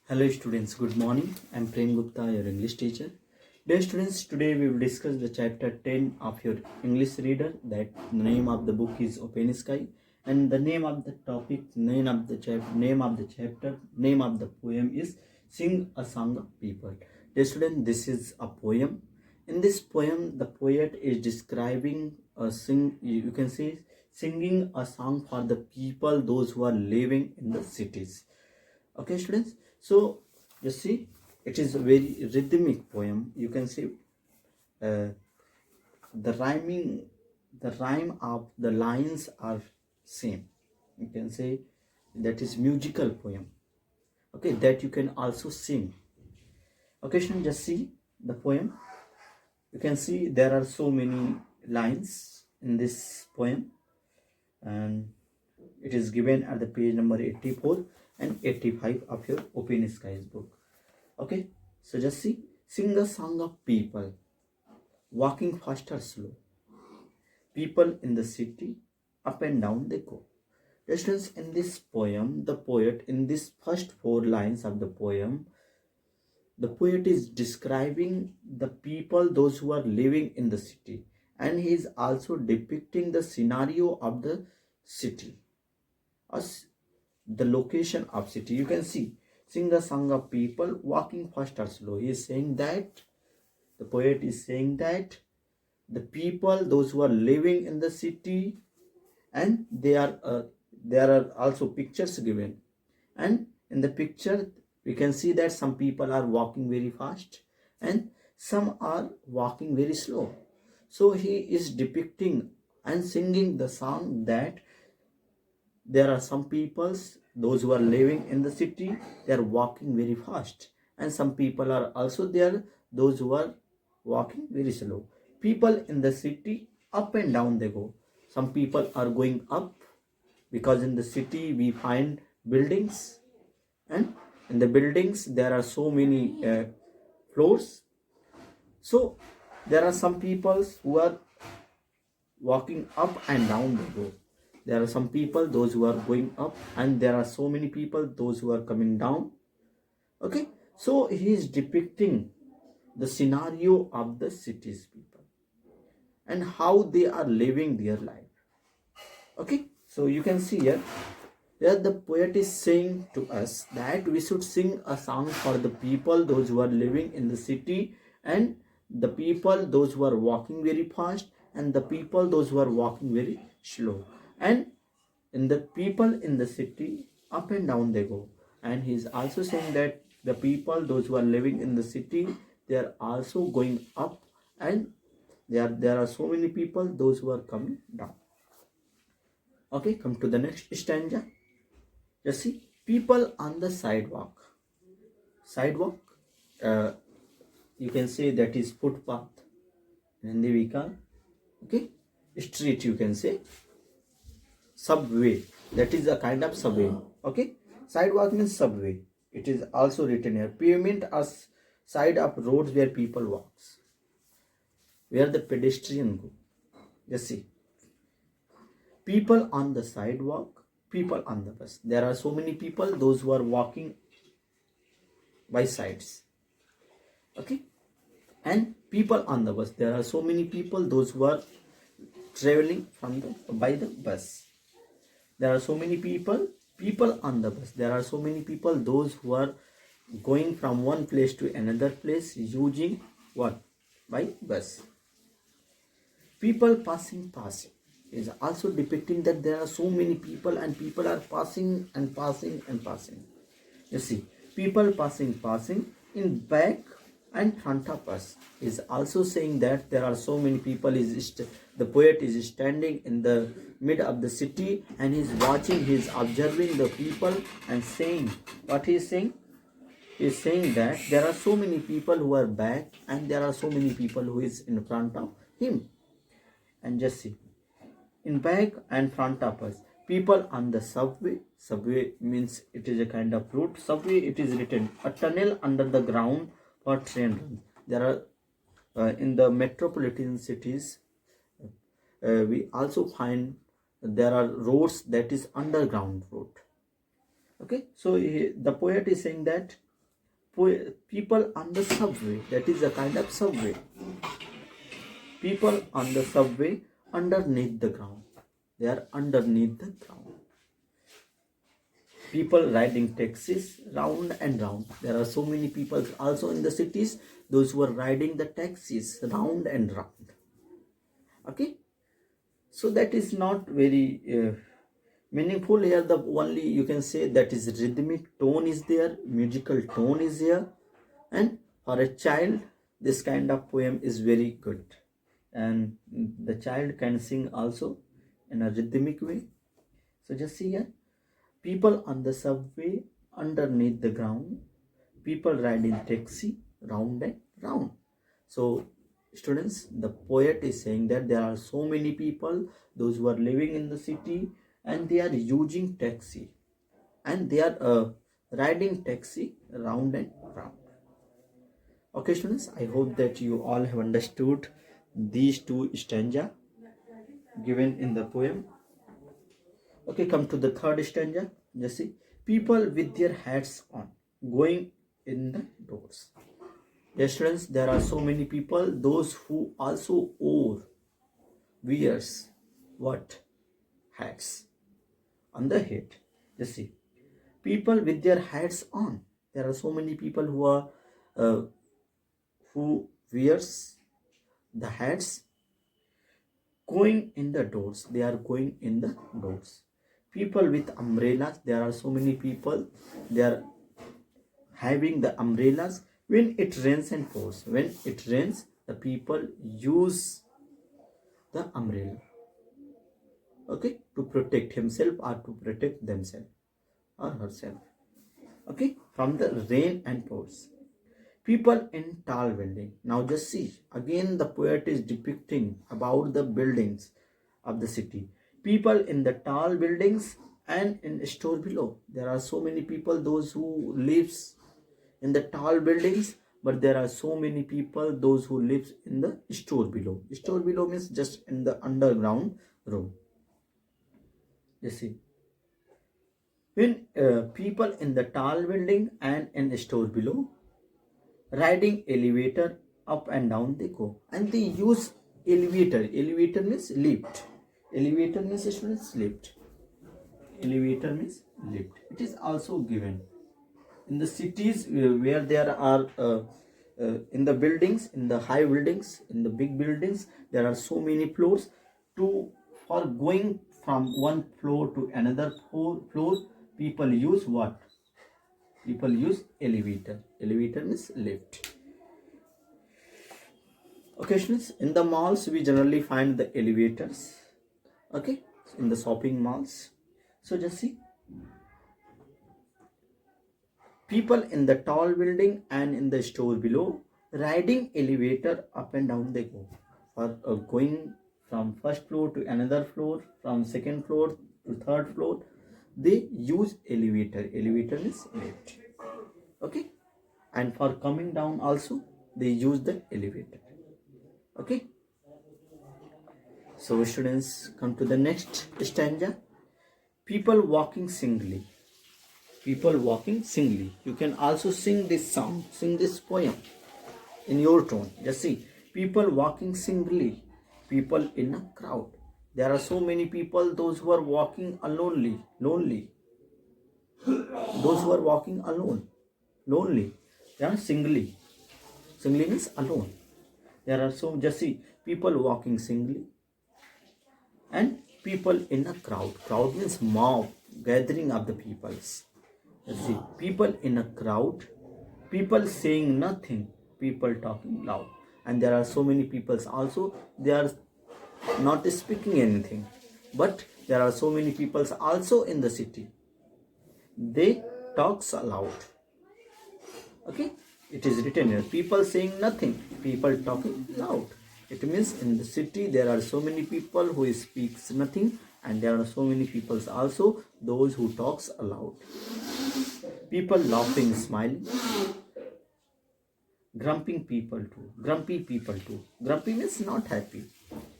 Hello students, good morning. I am Prem Gupta, your English teacher. Dear students, today we will discuss the chapter 10 of your English reader. That the name of the book is Open Sky, and the name of the topic, name of the chapter, name of the poem is Sing a Song of People. Dear student, this is a poem. In this poem, the poet is describing you can say singing a song for the people, those who are living in the cities. Okay students, so you see it is a very rhythmic poem. You can see uh, the rhyme of the lines are same. You can say that is musical poem, okay, that you can also sing. Okay students, just see the poem. You can see there are so many lines in this poem, and it is given at the page number 84 and 85 of your Open Skies book. Okay, so just see, sing a song of people walking fast or slow, people in the city, up and down they go. Students, in this poem, the poet, in these first four lines of the poet is describing the people, those who are living in the city, and he is also depicting the scenario of the city, as the location of city. You can see, sing a song of people walking fast or slow. He is saying that, the poet is saying that the people, those who are living in the city, and there are also pictures given, and in the picture we can see that some people are walking very fast and some are walking very slow. So he is depicting and singing the song that there are some peoples, those who are living in the city, they are walking very fast, and some people are also there, those who are walking very slow. People in the city, up and down they go. Some people are going up, because in the city we find buildings, and in the buildings there are so many floors. So there are some people who are walking up and down the road. There are some people, those who are going up, and there are so many people, those who are coming down. Okay, so he is depicting the scenario of the city's people and how they are living their life. Okay, so you can see here that the poet is saying to us that we should sing a song for the people, those who are living in the city, and the people, those who are walking very fast, and the people, those who are walking very slow. And in the people in the city, up and down they go. And he is also saying that the people, those who are living in the city, they are also going up, and there are so many people, those who are coming down. Okay, come to the next stanza. Just see, people on the sidewalk. Sidewalk, uh, you can say that is footpath. In Hindi we call, okay, street you can say. Subway, that is a kind of subway. Okay, sidewalk means subway. It is also written here. Pavement as side of roads where people walks, where the pedestrian go. Just see, people on the sidewalk, people on the bus. There are so many people, those who are walking by sides. Okay, and people on the bus. There are so many people, those who are traveling from the by the bus. There are so many people on the bus. There are so many people, those who are going from one place to another place using what? By bus. People passing is also depicting that there are so many people, and people are passing and passing and passing. You see, people passing in back and front of us is also saying that there are so many people. The poet is standing in the mid of the city, and he's watching, he's observing the people and saying what he's saying. He's saying that there are so many people who are back, and there are so many people who is in front of him. And just see, in back and front of us, people on the subway. Subway means it is a kind of route. Subway, it is written a tunnel under the ground for train runs. There are in the metropolitan cities, we also find there are roads that is underground road. Okay, so the poet is saying that people on the subway, that is a kind of subway. People on the subway underneath the ground. They are underneath the ground. People riding taxis round and round. There are so many people also in the cities, those who are riding the taxis round and round. Okay, so that is not very meaningful here. The only you can say that is rhythmic tone is there, musical tone is here, and for a child this kind of poem is very good, and the child can sing also in a rhythmic way. So just see here, people on the subway underneath the ground, people riding taxi round and round. So students, the poet is saying that there are so many people, those who are living in the city, and they are using taxi, and they are riding taxi round and round. Okay students, I hope that you all have understood these two stanza given in the poem. Okay, come to the third stanza. Just see, people with their hats on going in the doors. Yes students, there are so many people, those who also wears what? Hats on the head. Just see, people with their hats on. There are so many people who are who wears the hats going in the doors. They are going in the doors. People with umbrellas. There are so many people, they are having the umbrellas when it rains and pours. When it rains, the people use the umbrella, okay, to protect himself or to protect themselves or herself, okay, from the rain and pours. People in tall building. Now just see, again the poet is depicting about the buildings of the city. People in the tall buildings and in store below. There are so many people, those who lives in the tall buildings, but there are so many people, those who lives in the store below. Store below means just in the underground room. You see, when people in the tall building and in the store below, riding elevator up and down they go, and they use elevator. Elevator means lift. Elevator means students lift. Elevator means lift. It is also given in the cities where there are in the buildings, in the high buildings, in the big buildings, there are so many floors. To for going from one floor to another floor, people use what? People use elevator. Elevator means lift. Okay students, in the malls we generally find the elevators, okay, in the shopping malls. So just see, people in the tall building and in the store below, riding elevator up and down they go. For going from first floor to another floor, from second floor to third floor, they use elevator. Elevator is lift, okay, and for coming down also they use the elevator, okay. So students, come to the next stanza. People walking singly. People walking singly. You can also sing this song, sing this poem in your tone. Just see, people walking singly. People in a crowd. There are so many people, those who are walking alone, lonely. Those who are walking alone, lonely. They are singly. Singly means alone. There are so, just see, people walking singly and people in a crowd. Crowd means mob, gathering of the peoples. Let's see, people in a crowd, people saying nothing, people talking loud. And there are so many peoples also, they are not speaking anything, but there are so many peoples also in the city, they talks aloud, okay. It is written here, people saying nothing, people talking loud. It means in the city there are so many people who speaks nothing, and there are so many peoples also, those who talks aloud. People laughing, smiling, grumpy people too. Grumpy people too. Grumpy means not happy.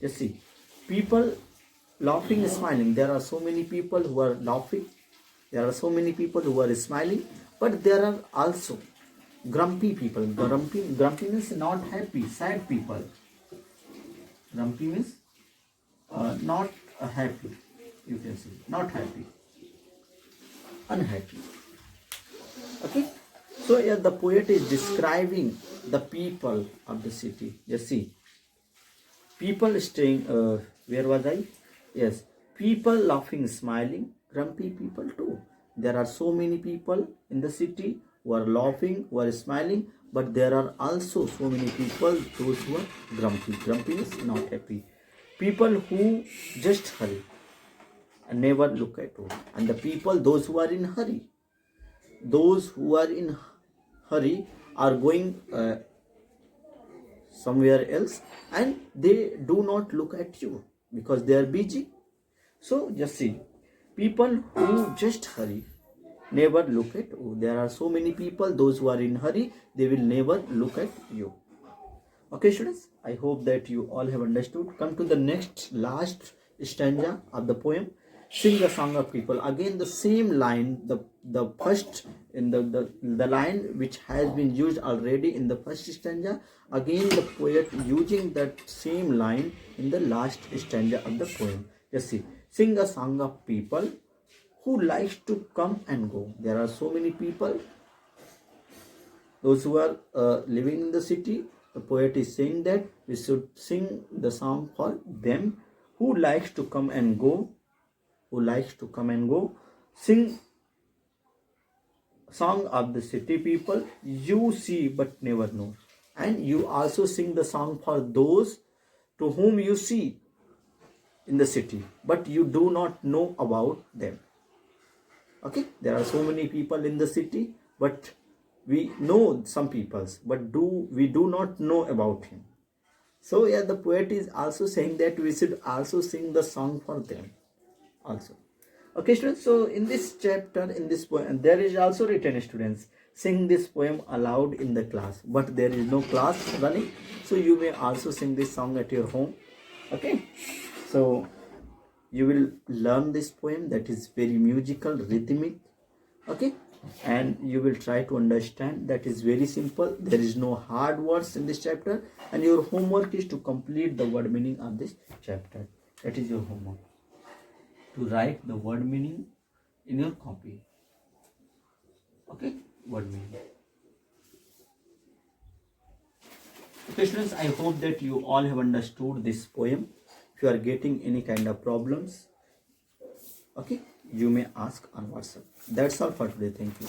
Just see, people laughing, smiling. There are so many people who are laughing. There are so many people who are smiling, but there are also grumpy people. Grumpy means not happy, sad people. Grumpy means not happy. You can say not happy, unhappy. Okay. So here the poet is describing the people of the city. Just see, people staying. Where was I? Yes, people laughing, smiling. Grumpy people too. There are so many people in the city who are laughing, who are smiling, but there are also so many people those who are grumpy. Grumpy is not happy. People who just hurry and never look at road. And the people, those who are in hurry, those who are in hurry are going somewhere else, and they do not look at you because they are busy. So just see, people who just hurry never look at you. There are so many people, those who are in hurry, they will never look at you. Okay students, I hope that you all have understood. Come to the next last stanza of the poem. Sing the song of people. Again the same line, the first in the line which has been used already in the first stanza. Again the poet using that same line in the last stanza of the poem. Just see, sing a song of people who likes to come and go. There are so many people, those who are living in the city. The poet is saying that we should sing the song for them who likes to come and go, who likes to come and go. Sing song of the city people you see but never know. And you also sing the song for those to whom you see in the city but you do not know about them. Okay, there are so many people in the city, but we know some peoples, but we do not know about him. So yeah, the poet is also saying that we should also sing the song for them also. Okay students, so in this chapter, in this poem, there is also written, students, sing this poem aloud in the class, but there is no class running, so you may also sing this song at your home. Okay, so you will learn this poem that is very musical, rhythmic. Okay, and you will try to understand. That is very simple. There is no hard words in this chapter, and your homework is to complete the word meaning of this chapter. That is your homework, to write the word meaning in your copy. Okay, word meaning. Okay students, I hope that you all have understood this poem. If you are getting any kind of problems, okay, you may ask on WhatsApp. That's all for today. Thank you.